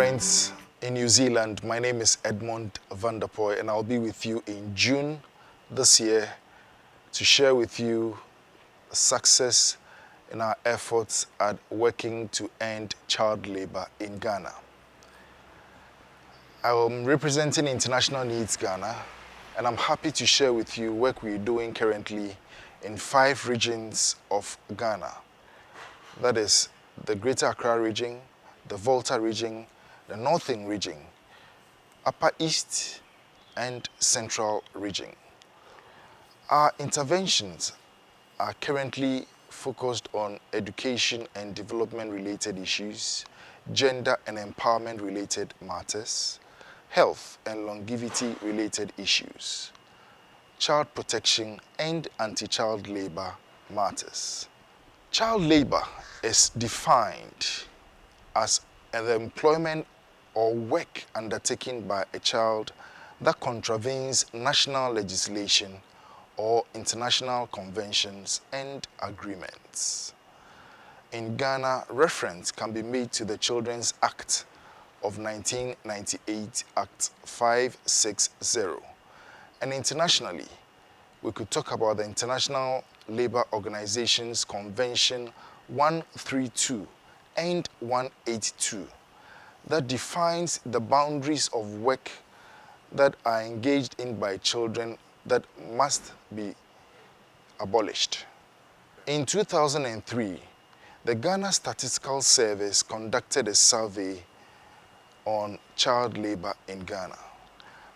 friends in New Zealand. My name is Edmond Vanderpuye, and I'll be with you in June this year to share with you success in our efforts at working to end child labor in Ghana. I'm representing International Needs Ghana, and I'm happy to share with you work we're doing currently in 5 regions of Ghana. That is the Greater Accra region, the Volta region, the Northern region, Upper East and Central region. Our interventions are currently focused on education and development related issues, gender and empowerment related matters, health and longevity related issues, child protection and anti-child labor matters. Child labor is defined as the employment or work undertaken by a child that contravenes national legislation or international conventions and agreements. In Ghana, reference can be made to the Children's Act of 1998, Act 560. And internationally, we could talk about the International Labour Organization's Convention 132 and 182 that defines the boundaries of work that are engaged in by children that must be abolished. In 2003, the Ghana Statistical Service conducted a survey on child labor in Ghana.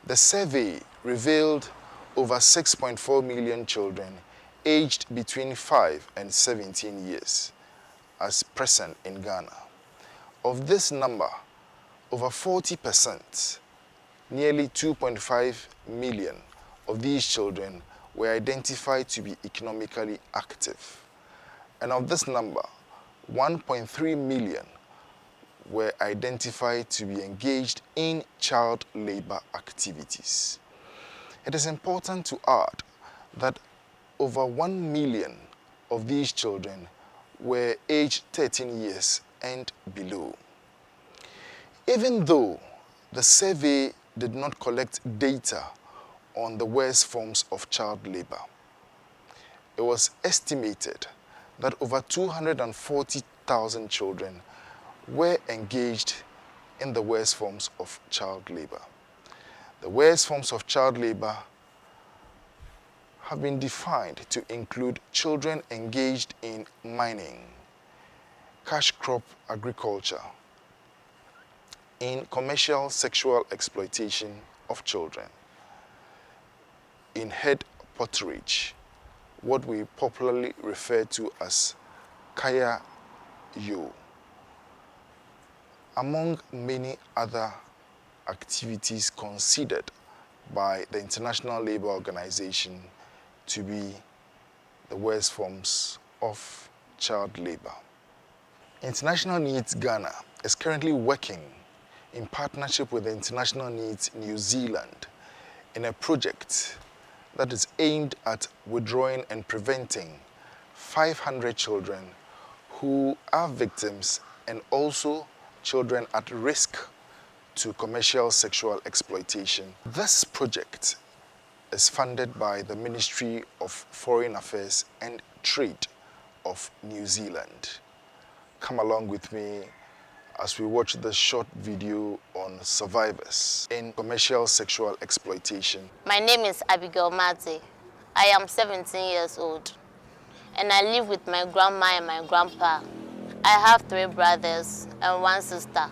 The survey revealed over 6.4 million children aged between 5 and 17 years as present in Ghana. Of this number, over 40%, nearly 2.5 million of these children were identified to be economically active. And of this number, 1.3 million were identified to be engaged in child labor activities. It is important to add that over 1 million of these children were aged 13 years and below. Even though the survey did not collect data on the worst forms of child labor, it was estimated that over 240,000 children were engaged in the worst forms of child labor. The worst forms of child labor have been defined to include children engaged in mining, cash crop agriculture, in commercial sexual exploitation of children, in head potterage, what we popularly refer to as kaya yo, among many other activities considered by the International Labour Organization to be the worst forms of child labor. International Needs Ghana is currently working in partnership with the International Needs New Zealand in a project that is aimed at withdrawing and preventing 500 children who are victims and also children at risk to commercial sexual exploitation. This project is funded by the Ministry of Foreign Affairs and Trade of New Zealand. Come along with me as we watch this short video on survivors in commercial sexual exploitation. My name is Abigail Mate. I am 17 years old and I live with my grandma and my grandpa. I have 3 brothers and 1 sister.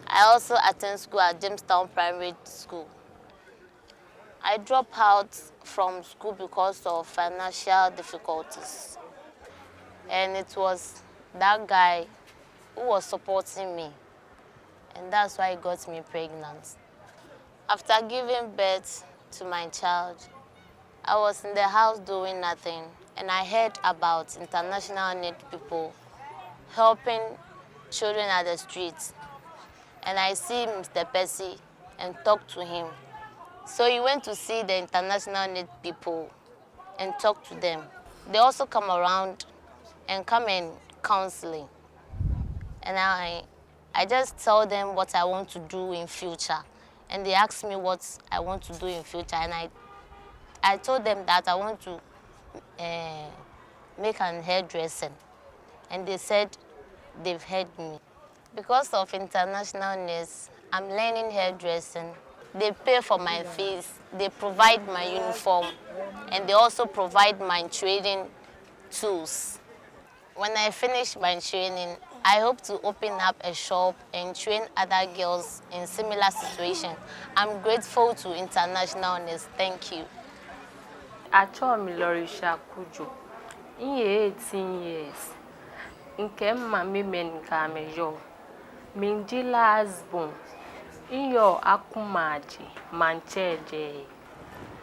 I also attend school at Jamestown Primary School. I dropped out from school because of financial difficulties. And it was that guy who was supporting me. And that's why he got me pregnant. After giving birth to my child, I was in the house doing nothing. And I heard about international need people helping children at the streets. And I see Mr. Percy and talk to him. So he went to see the international need people and talk to them. They also come around and come and counseling. And I I just tell them what I want to do in future, and they ask me what I want to do in future, and I told them that I want to make an hairdressing, and they said they've heard me. Because of internationalness, I'm learning hairdressing. They pay for my fees, they provide my uniform, and they also provide my training tools. When I finish my training, I hope to open up a shop and train other girls in similar situations. I'm grateful to internationalness. Thank you. Achọrọ Lorisha Kujo. Inye 18 years. Nke mma memen ka meyo. Minjila Asbon. Inyo akumaji mancheje.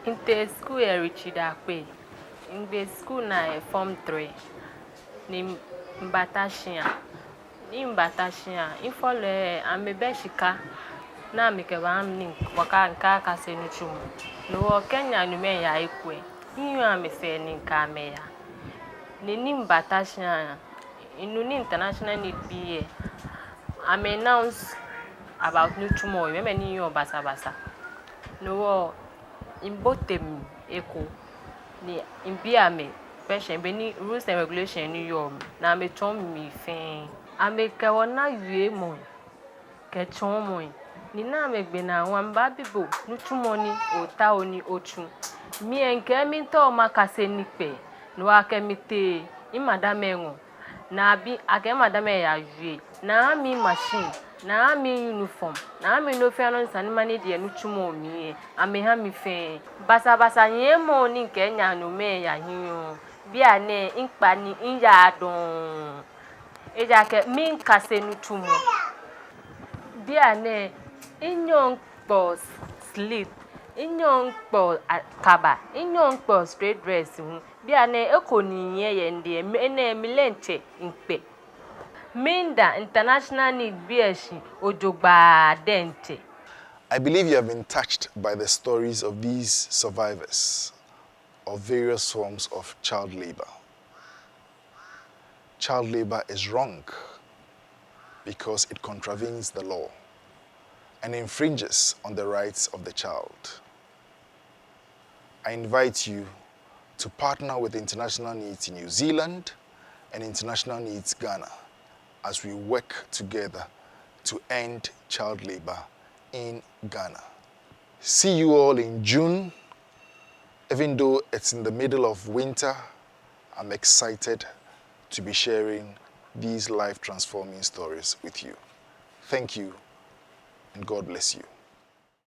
Inte school erichida kwe. Ingbe school na form 3. Ni Mbatashia. Ni Mbatashia. Infole amebeshika. Na mikeba amni waka nka kase nuchumu. No Kenya nume ya ikwe. Inyo amefe ni nkame ya. Ni Mbatashia. Inuni international need be. I'm announce about nuchumo. Remember ni yo basa basa. No imbotem eko. Ni imbiame. Question beni rules and regulation ni yo. Na me chom mi fin. Ame kawana yue mo. Ke chom mo. Ni na me gbe na wamba bibo nuchumo ni ota oni ochu. Mi enke mi to makase nipe. No akemite I madame ngo. Na bi ake madame ya yue. Na mi machine. Na mi uniform. Na mi no fe anon sanimani de nuchumo mi. Ame ha mi fe. Basa basa nyemo ni Kenya no me ya hiyo. Bia ne inkpa ni inya don. Eja ke mi nkase nuchumo. Bia ne inyon boss sleep. Inyon boss kaba. Inyon boss straight dress. Bia ne eko ni ye ndi ene milenche inkpe. Minda international need bieshi ojogba dente. I believe you have been touched by the stories of these survivors of various forms of child labor. Child labor is wrong because it contravenes the law and infringes on the rights of the child. I invite you to partner with International Needs in New Zealand and International Needs Ghana as we work together to end child labor in Ghana. See you all in June. Even though it's in the middle of winter, I'm excited to be sharing these life-transforming stories with you. Thank you, and God bless you.